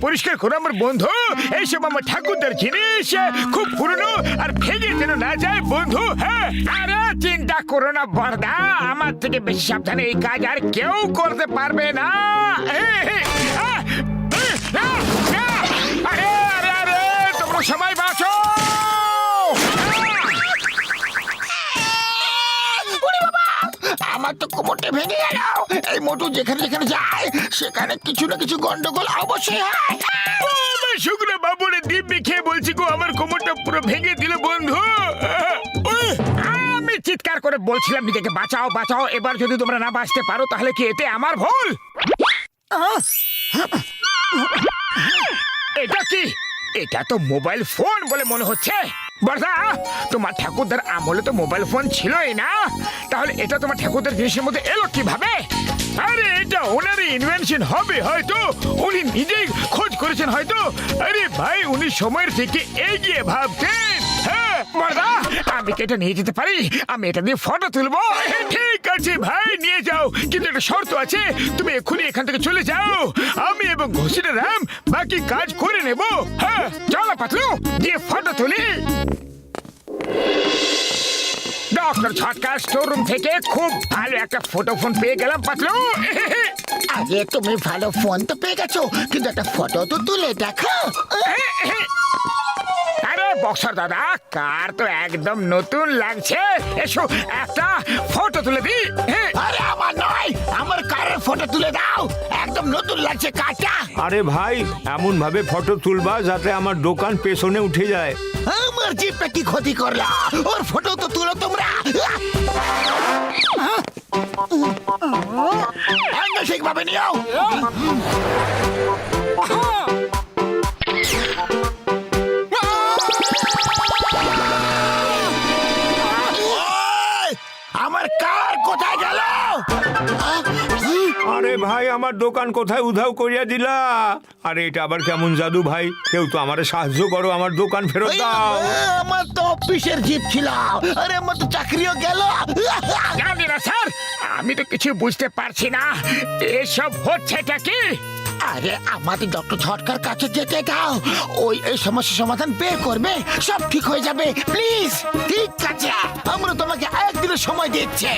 পরিষ্কার করো আমার বন্ধু। এইসব আমার ঠাকুরদার জিনিস, খুব পুরনো আর ভেঙে যেন না যায় বন্ধু। হ্যাঁ, আরে চিন্তা করো না বড়দা, আমার থেকে বেশি সাবধানে এই কাজ আর কেউ করতে পারবে না। আরে আরে আরে, তোমরা সবাই বাঁচো। আমার তো কোমরটা ভেঙে গেল। এই মোটু যেখানে যেখানে যায় সেখানে কিছু না কিছু গন্ডগোল অবশ্যই হয়। শুকনো বাবুরে দিব্যি খেয়ে বলছি গো, আমার কোমরটা পুরো ভেঙে দিল বন্ধু। আমি চিৎকার করে বলছিলাম নিজেকে বাঁচাও বাঁচাও। এবার যদি তোমরা না বাঁচতে পারো তাহলে কি এতে আমার ভুল? এটা কি? এটা তো মোবাইল ফোন বলে মনে হচ্ছে। বর্ষা, তোমার ঠাকুরদার আমলে তো মোবাইল ফোন ছিলই না, তাহলে এটা তোমার ঠাকুরদার জিনিসের মধ্যে এলো কিভাবে? আরে এটা ওনারই ইনভেনশন হবে হয়তো, উনি নিজেই খোঁজ করেছেন হয়তো। আরে ভাই, উনি সময়ের থেকে এগিয়ে ভাবতেন। হ্যাঁ বর্ষা, আমি কি এটা নিয়ে যেতে পারি? আমি এটা দিয়ে ফটো তুলবো। ঠিক আছে ভাই, নিয়ে যাও, কিন্তু একটা শর্ত আছে, তুমি এক্ষুনি এখান থেকে চলে যাও। আমি এবং ঘোষিটা রাম বাকি কাজ করে নেব। হ্যাঁ চলো পাতলু, দিয়ে ফটো তুলি। ডক্টর ছটকা স্টোর রুম থেকে খুব ভালো একটা ফটো ফোন পেয়ে গেলাম পাতলু। আগে তুমি ভালো ফোন তো পেয়ে গেছো, কিন্তু একটা ফটো তো তুলে দেখো। আরে বক্সার দাদা, কার তো একদম নতুন লাগছে। এসো একটা ফটো তুলে দি। আরে আমার নয়, আমার কারের ফটো তুলে দাও, একদম নতুন লাগছে কারটা। আরে ভাই, এমন ভাবে ফটো তুলবা যাতে আমার দোকান পেছনে উঠে যায়। আমার জিপটা কি ক্ষতি করলা? ওর ফটো তো তুলো তোমরা। অ্যাঙ্গেল ঠিকভাবে নিও। আমার কার কোথায় গেল? আরে ভাই, আমার দোকান কোথায় উধাও করিয়া দিলা? আরে এটা আবার কেমন জাদু ভাই? কেউ তো আমারে সাহায্য করো, আমার দোকান ফেরত দাও। আমার তো অফিসের জিপ ছিল। আরে আমার তো চাকরিও গেল। জানি না স্যার, আমি তো কিছু বুঝতে পারছি না এসব হচ্ছেটা কি। আরে আমাদের ডক্টর ছটকার কাছে যেতে দাও, ওই এই সমস্যার সমাধান বের করবে, সব ঠিক হয়ে যাবে। প্লিজ। ঠিক আছে, আমরা তোমাকে একদিনের সময় দিচ্ছি।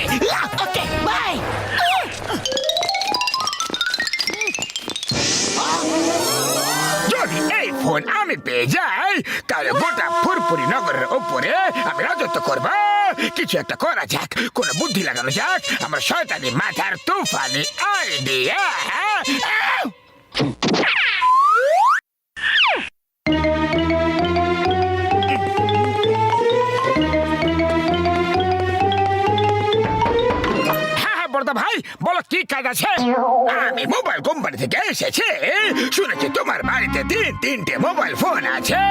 Okay bye. যদি এই ফোন আমি পেয়ে যাই, তাহলে গোটা ফুরফুরি নগরের উপরে আমি রাজত্ব করব। কিছু একটা করা যাক, কোন বুদ্ধি লাগানো যাক, আমার শয়তানি মাথার তুফানি আইডিয়া। বড়দা ভাই, বলো কি কাজ আছে? আমি মোবাইল কোম্পানি থেকে এসেছি, শুনেছি তোমার বাড়িতে তিনটে মোবাইল ফোন আছে,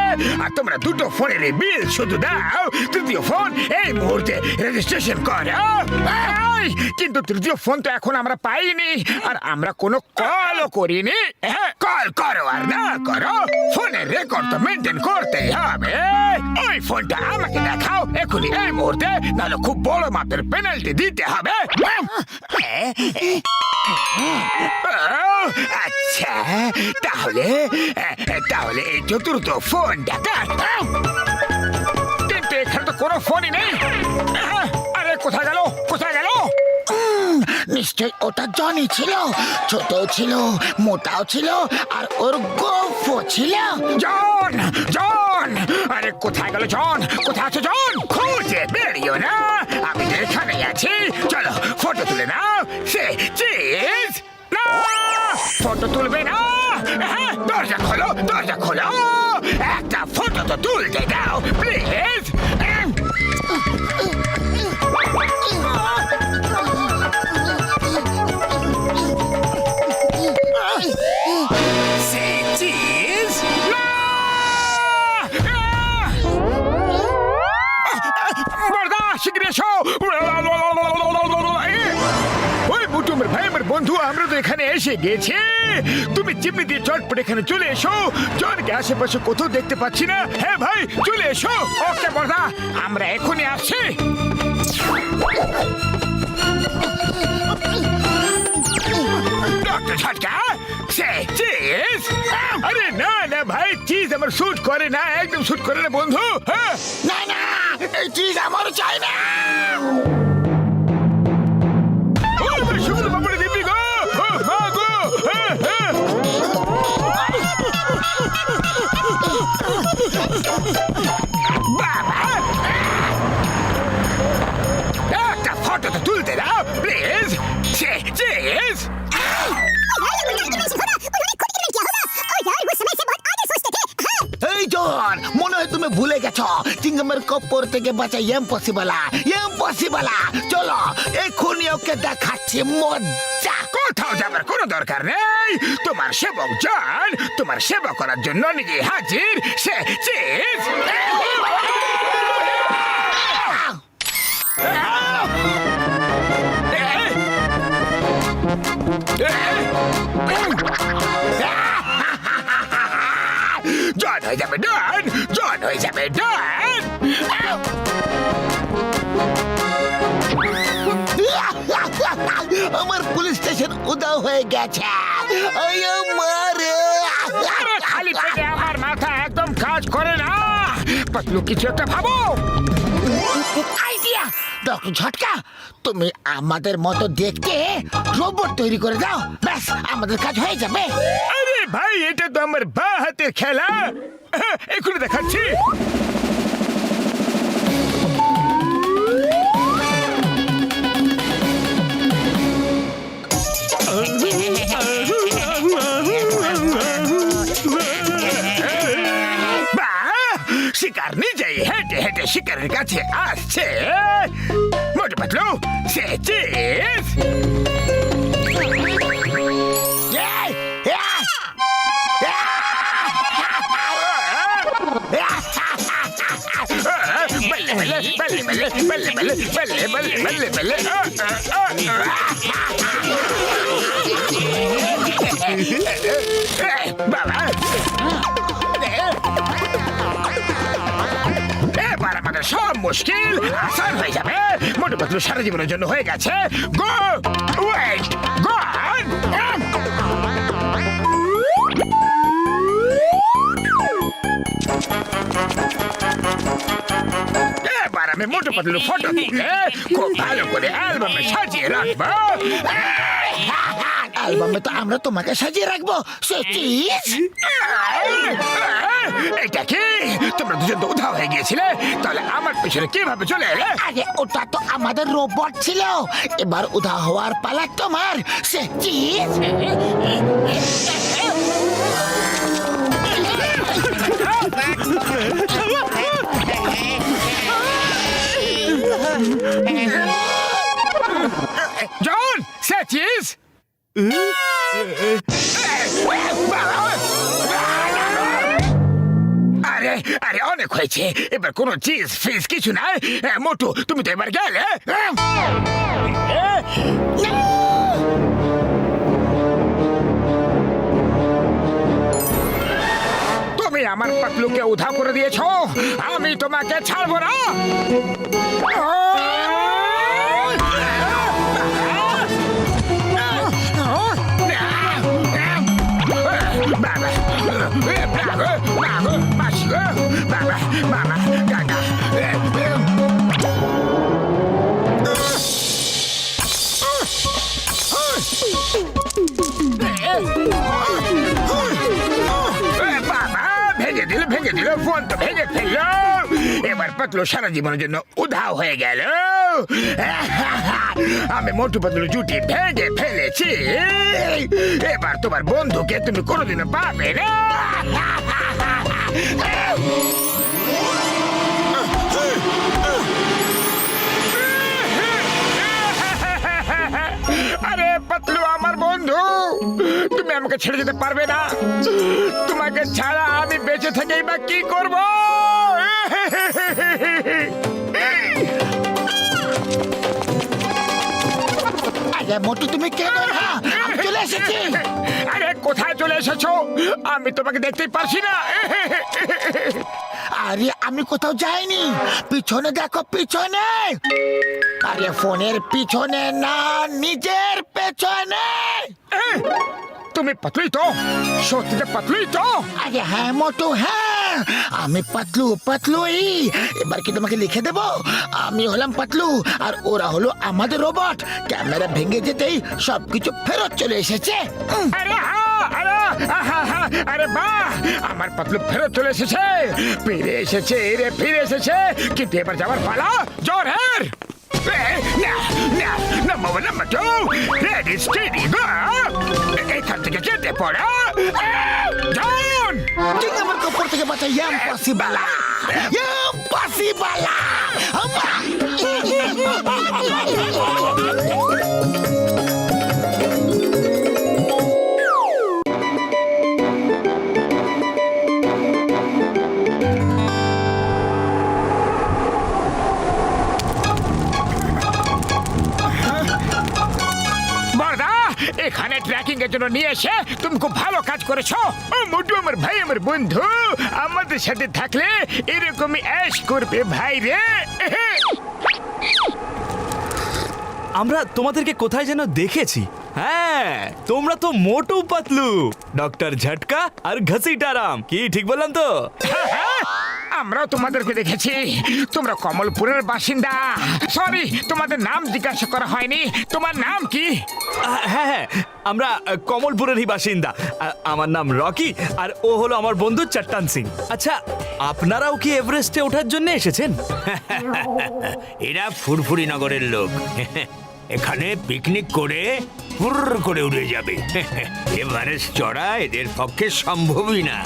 আর তোমরা দুটো ফোনের বিল শুধু দাও, তৃতীয় ফোন এই মুহূর্তে রেজিস্ট্রেশন করো। কিন্তু তৃতীয় ফোন তো এখন আমরা পাইনি, আর আমরা কোনো কলও করিনি। কল করো আর না করো, ফোনের রেকর্ড তো মেনটেন করতেই হবে। ওই ফোনটা আমাকে দেখাও এখনই এই মুহূর্তে, নাহলে খুব বড় মাপের পেনাল্টি দিতে হবে। আচ্ছা, তাহলে তাহলে এই চতুর্থ ফোনটা কিন্তু এখানে তো কোনো ফোনই নেই। আরে কোথায় গেল, কোথায় গেল? নিশ্চয় ওটা জনই ছিল, ছোট ছিল, মোটাও ছিল, আর ওর গোফও ছিল। জন, জন! আরে কোথায় গেল জন? কোথায় আছে জন? খুঁজে বেরিও না, আমি তো এখানেই আছি। চলো ফটো তুলে নাও। সে চিজ না, ফটো তুলবে না? দরজা খোলো, দরজা খোলো, একটা ফটো তো তুলতে দাও প্লিজ। বন্ধু, আমরা তো এখানে এসে গেছি, তুমি চিমনি দিয়ে চটপট এখানে চলে এসো। জনকে আশেপাশে কোথাও দেখতে পাচ্ছি না। হ্যাঁ ভাই, চলে এসো। ওকে বড়দা, আমরা এখনই আসছি। ডক্টর ছটকা, সে চিজ চিজ? আরে না না ভাই, চিজ আমার শুট করে না, একদম শুট করে না বন্ধু। হ্যাঁ না না, এই চিজ আমার চাই না। ও আমার শুকনো পাপড়ি দিবি গো, ও মা গো। হ্যাঁ হ্যাঁ বাবা, একটা ফটো তো তুলতে দাও প্লিজ। চিজ এই জন, মনে হয় তুমি ভুলে গেছো চিংগামের কপ্পর থেকে বাঁচা ইম্পসিবল। চলো এক্ষুনি ওকে দেখাচ্ছি মজা। কোথাও যাবার কোনো দরকার নেই, তোমার সেবক জন তোমার সেবা করার জন্য নিজে হাজির। সে চিজ জন হয়ে যাবে ডন, জন হয়ে যাবে ডন। আমার পুলিশ স্টেশন উদাও হয়ে গেছে। খালি পেটে আমার মাথা একদম কাজ করে না, পাতলু কিছু একটা ভাবো। আইডিয়া, ডক্টর ঝটকা, তুমি আমাদের মতো দেখতে রোবট তৈরি করে দাও, ব্যাস আমাদের কাজ হয়ে যাবে। আরে ভাই, এটা তো আমার বা হাতের খেলা। এক্ষুনি দেখাচ্ছি। শিকার নিজেই হেঁটে হেঁটে শিকারের কাছে আসছে। মোটু পাতলু, সে চিজ। बल्ले बल्ले बल्ले बल्ले बल्ले बल्ले बल्ले बल्ले बल्ले বাবা, এবার আমাদের সব মুশকিল আসান হয়ে যাবে। মোটু পাতলু সারা জীবনের জন্য হয়ে গেছে গো ওয়েট গন। এবার আমি মোটু পাতলু ফটো তুলে খুব ভালো করে অ্যালবামে সাজিয়ে রাখবো। অ্যালবামে তো আমরা তোমাকে সাজিয়ে রাখবো। সে চিজ, এটা কি? তোমরা দুজন তো উধাও হয়ে গিয়েছিলে, তাহলে আমার পিছনে কিভাবে চলে এলে? আরে ওটা তো আমাদের রোবট ছিল, এবার উধা হওয়ার পালা তোমার। সে চিজ, জন, সে চিজ। আরে আরে অনেক হয়েছে, এবার কোনো চিজ ফিজ কিছু নাই। মোটু, তুমি তো এবার গেলে। তুমি আমার পাতলুকে উধাও করে দিয়েছো, আমি তোমাকে ছাড়বো না। ভেঙে দিল ফোন তো ভেঙে ফেললো। এবার পাতলু সারা জীবনের জন্য উধাও হয়ে গেল। আমি মোটু পাতলু জুটি ভেঙে ফেলেছি। এবার তোমার বন্ধুকে তুমি কোনোদিনও পাবে না। আরে পাতলু আমার বন্ধু, তুমি আমাকে ছেড়ে যেতে পারবে না। তোমাকে ছাড়া আমি বেঁচে থেকেই বা কি করব? আরে মোটু, তুমি কেন না? আমি চলে এসেছি। আরে কোথায় চলে এসেছো? আমি তোমাকে দেখতেই পারছি না। আরে আমি কোথাও যাইনি, পিছনে দেখো, পিছনে। আরে ফোনের পিছনে না, নিজের পেছনে। তুমি পাতলুই তো, সত্যিটা পাতলুই তো। আরে হ্যাঁ মোটু, হ্যাঁ আমি পাতলু, পাতলুই। এবার কি তোমাকে লিখে দেব? আমি হলাম পাতলু আর ওরা হলো আমাদের রোবট। ক্যামেরা ভেঙে যেতেই সবকিছু ফেরত চলে এসেছে। আরে হ্যাঁ, আরে আরে বাহ, আমার পাতলু ফেরত চলে এসেছে, ফিরে এসেছে রে, ফিরে এসেছে। কিন্তু এবার যাওয়ার পালা জোরের। Number 2, ready steady go. এখান থেকে যেতে পারো। যান। ঠিক আমার কপর থেকে বাঁচা ইম্পসিবল, ইম্পসিবল। বড়দা, এখানে ট্র্যাকিং এর জন্য নিয়ে এসে তুমি খুব ভালো কাজ করেছো। ও মোটু আমার ভাই, আমার বন্ধু, আমাদের সাথে থাকলে এরকমই অ্যাশ করবে ভাই রে। আমরা তোমাদেরকে কোথায় যেন দেখেছি। হ্যাঁ, তোমরা তো মোটু পাতলু, ডক্টর ঝটকা আর ঘসিটারাম। কি ঠিক বললাম তো? আমরাও তোমাদেরকে দেখেছি, তোমরা কমলপুরের বাসিন্দা। সরি, তোমাদের নাম জিজ্ঞাসা করা হয়নি। তোমার নাম কি? হ্যাঁ হ্যাঁ, আমরা কমলপুরেরই বাসিন্দা। আমার নাম রকি আর ও হলো আমার বন্ধু চট্টান সিং। আচ্ছা, আপনারাও কি এভারেস্টে ওঠার জন্য এসেছেন? এরা ফুরফুরি নগরের লোক। এখানে পিকনিক করে ফুর করে উড়ে যাবে। এভারেস্ট চড়া এদের পক্ষে সম্ভবই না।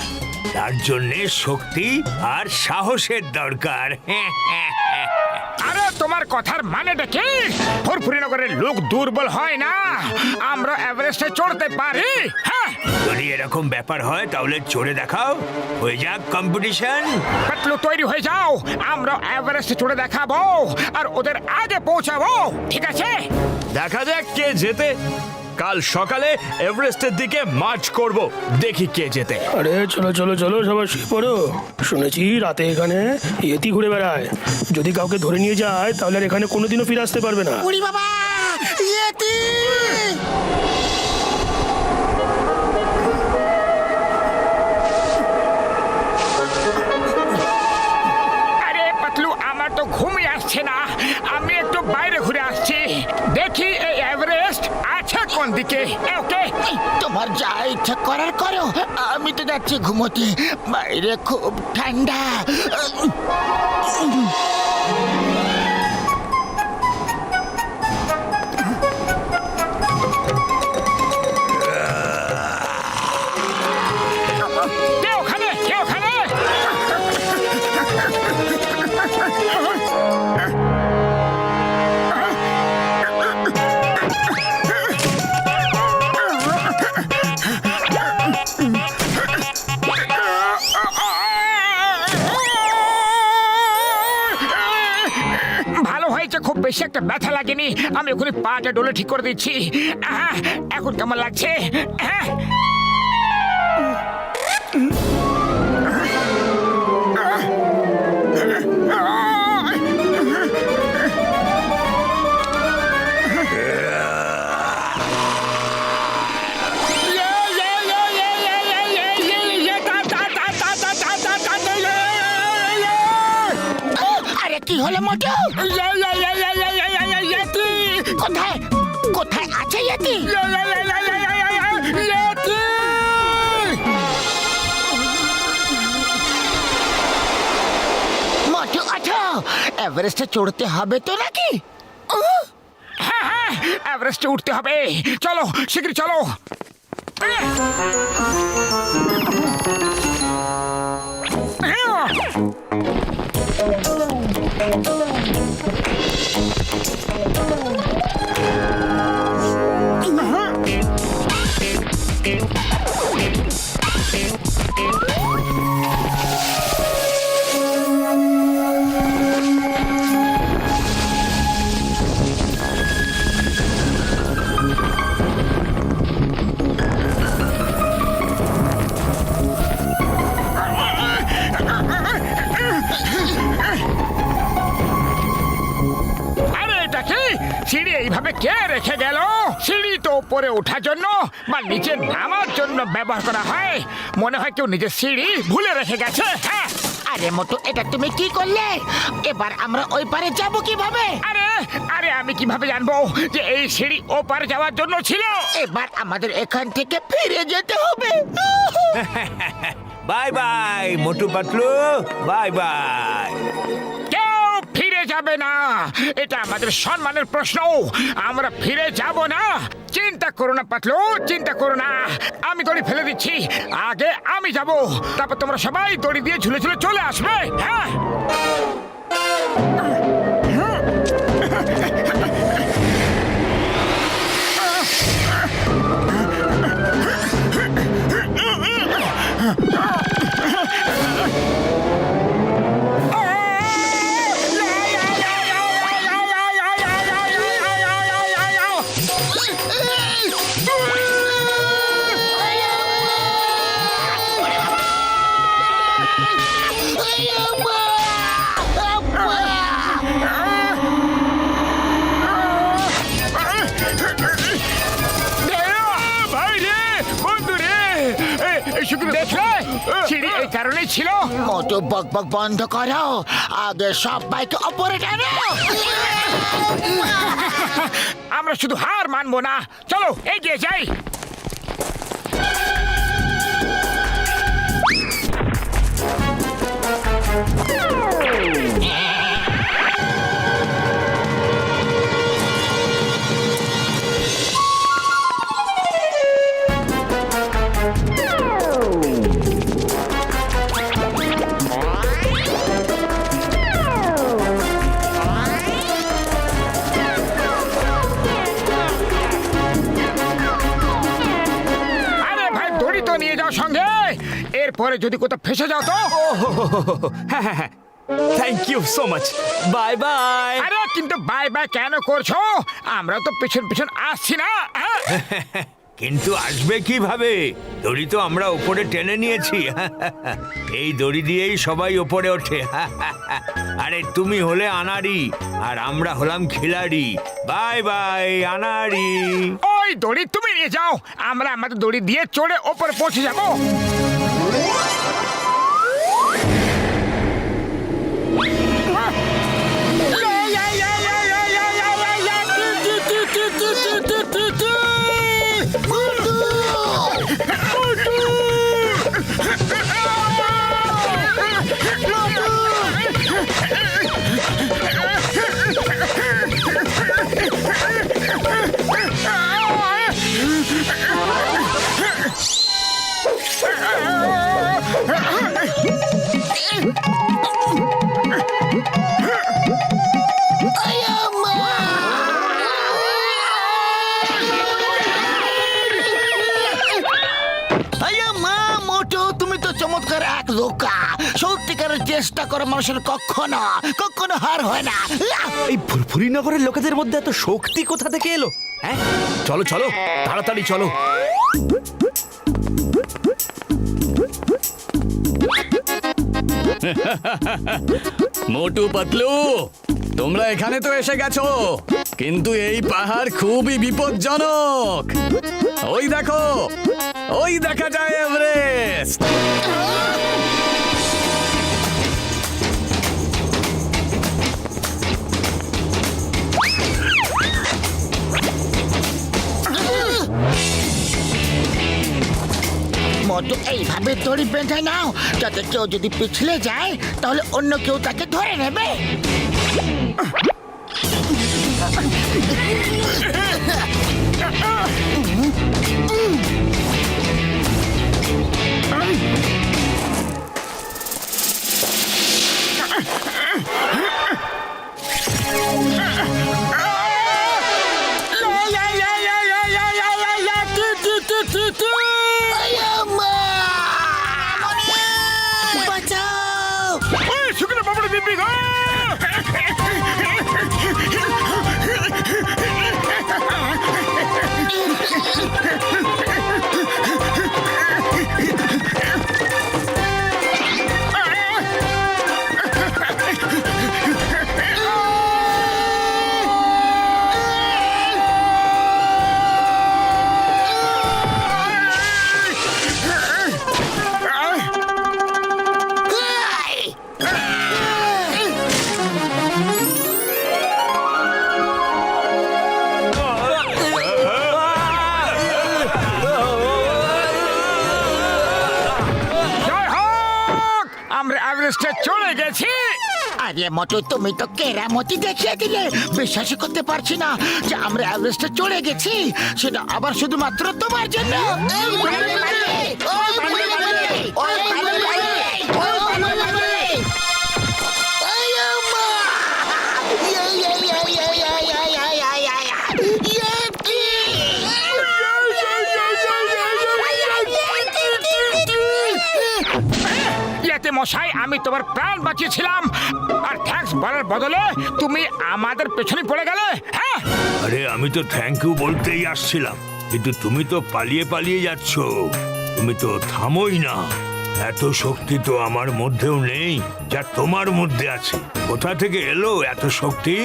তার জন্যে শক্তি আর সাহসের দরকার। আরে তোমার কথার মানেটা কি? ফুরফুরিনগরের লোক দুর্বল হয় না, আমরা এভারেস্টে চড়তে পারি। হ্যাঁ, যদি এরকম ব্যাপার হয় তাহলে চড়ে দেখাও, হয়ে যাক কম্পিটিশন। পাতলু তৈরি হয়ে যাও, আমরা এভারেস্টে চড়ে দেখাবো আর ওদের আগে পৌঁছাবো, ঠিক আছে? দেখা যাক কে জেতে। কাল সকালে এভারেস্টের দিকে মার্চ করব, দেখি কে জেতে। আরে চলো চলো চলো, সবাই শুয়ে পড়ো। শুনেছি রাতে এখানে ইয়েতি ঘুরে বেড়ায়। যদি কাউকে ধরে নিয়ে যায় তাহলে আর এখানে কোনোদিনও ফিরে আসতে পারবে না। উড়ি বাবা, ইয়েতি! আরে পাতলু, আমার তো ঘুমিয়ে আসছে না, আমি একটু বাইরে ঘুরে আসছি, দেখি এই এভারেস্ট আছে কোন দিকে। ওকে, তোমার যা ইচ্ছা করার করো, আমি তো যাচ্ছি ঘুমোতে। বাইরে খুব ঠান্ডা। কে ওখানে, কে ওখানে? ভালো হয়েছে, খুব বেশি একটা ব্যথা লাগেনি। আমি ওখানে পাটা ডলে ঠিক করে দিচ্ছি। এখন কেমন লাগছে? হ্যাঁ, আরে কি হলো মোটু? কোথায় কোথায় আছে ইয়েতি? মোটু আছো, এভারেস্টে চড়তে হবে তো নাকি? হ্যাঁ হ্যাঁ, এভারেস্টে উঠতে হবে, চলো শীঘ্রই চলো। আরে এটা কি? সিঁড়ি এইভাবে কে রেখে গেল? সিঁড়ি তো উপরে ওঠার জন্য বা নিচে নামার জন্য ব্যবহার করা হয়। মনে হয় কেউ নিজের সিঁড়ি ভুলে রেখে গেছে। হ্যাঁ, আরে মোটু, এটা তুমি কি করলে? এবার আমরা ওই পারে যাব কিভাবে? আরে আরে আমি কিভাবে জানবো যে এই সিঁড়ি ওপারে যাওয়ার জন্য ছিল? এবার আমাদের এখান থেকে ফিরে যেতে হবে। Bye bye Motu Patlu, bye bye. কেউ ফিরে যাবে না, এটা আমাদের সম্মানের প্রশ্ন। আমরা ফিরে যাব না। চিন্তা করো না পাতলু, চিন্তা করো না। আমি দড়ি ফেলে দিচ্ছি, আগে আমি যাব, তারপর তোমরা সবাই দড়ি দিয়ে ঝুলে ঝুলে চলে আসবে। হ্যাঁ, ভাই রে, বন্ধু রে, দেখলে সিঁড়ি এই কারণেই ছিল। মোটু, বক বক বন্ধ করো, আগে সব বাইকে ওপরে টানো। আমরা শুধু হার মানবো না, চলো এগিয়ে যাই। আরে ভাই, দড়ি তো নিয়ে যাও সঙ্গে, এরপরে যদি কোথাও ফেসে যাও তো। হ্যাঁ হ্যাঁ হ্যাঁ, thank you so much, bye bye. আরে কিন্তু বাই বাই কেন করছো? আমরা তো পিছন পিছন আসছি না। হ্যাঁ? কিন্তু আসবে কিভাবে? দড়ি তো আমরা উপরে টেনে নিয়েছি। এই দড়ি দিয়েই সবাই উপরে ওঠে। আরে তুমি হলে আনাড়ি আর আমরা হলাম খিলাড়ি। Bye bye আনাড়ি। ওই দড়ি তুমি নিয়ে যাও, আমরা আমাদের দড়ি দিয়ে চড়ে ওপরে পৌঁছে যাবো। মোটু, তুমি তো চমৎকার এক লোকা। সত্যিকারের চেষ্টা করে মানুষের কখনো কখনো হার হয় না। এই ফুরফুরি নগরের লোকেদের মধ্যে এত শক্তি কোথা থেকে এলো? হ্যাঁ, চলো চলো, তাড়াতাড়ি চলো। মোটু পাতলু, তোমরা এখানে তো এসে গেছো, কিন্তু এই পাহাড় খুবই বিপজ্জনক। ওই দেখো, ওই দেখা যায় এভারেস্ট। মোটু, এইভাবে দড়ি বেঁধে নাও, যাতে কেউ যদি পিছলে যায় তাহলে অন্য কেউ তাকে ধরে নেবে। শুকনো বাবুর দিব্যি গো। এভারেস্টে চলে গেছি। আরে মোটু, তুমি তো কেরামতি দেখিয়ে দিলে। বিশ্বাসই করতে পারছি না যে আমরা এভারেস্টে চলে গেছি, সেটা আবার শুধুমাত্র তোমার জন্য। ইয়াতে মশাই, আমি তোমার প্রাণ বাঁচিয়েছিলাম, আর থ্যাঙ্কস বলার বদলে তুমি আমাদের পেছনে পড়ে গেলে। হ্যাঁ, আরে আমি তো থ্যাংক ইউ বলতেই আসছিলাম, কিন্তু তুমি তো পালিয়ে পালিয়ে যাচ্ছ। তুমি তো থামোই না। এত শক্তি তো আমার মধ্যেও নেই যা তোমার মধ্যে আছে। কোথা থেকে এলো এত শক্তি?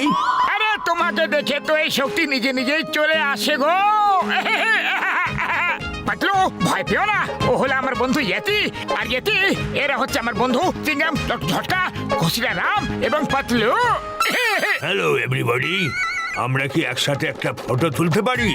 আরে তোমাকে দেখে তো এই শক্তি নিজে নিজেই চলে আসে গো। পাতলু, ভয় পেও না, ও হলো আমার বন্ধু ইয়েতি, আর ইয়েতি এরা হচ্ছে আমার বন্ধু চিংগাম, ডক্টর ঝটকা, ঘসিরা রাম এবং পাতলু। হ্যালো এভরিবডি, আমরা কি একসাথে একটা ফটো তুলতে পারি?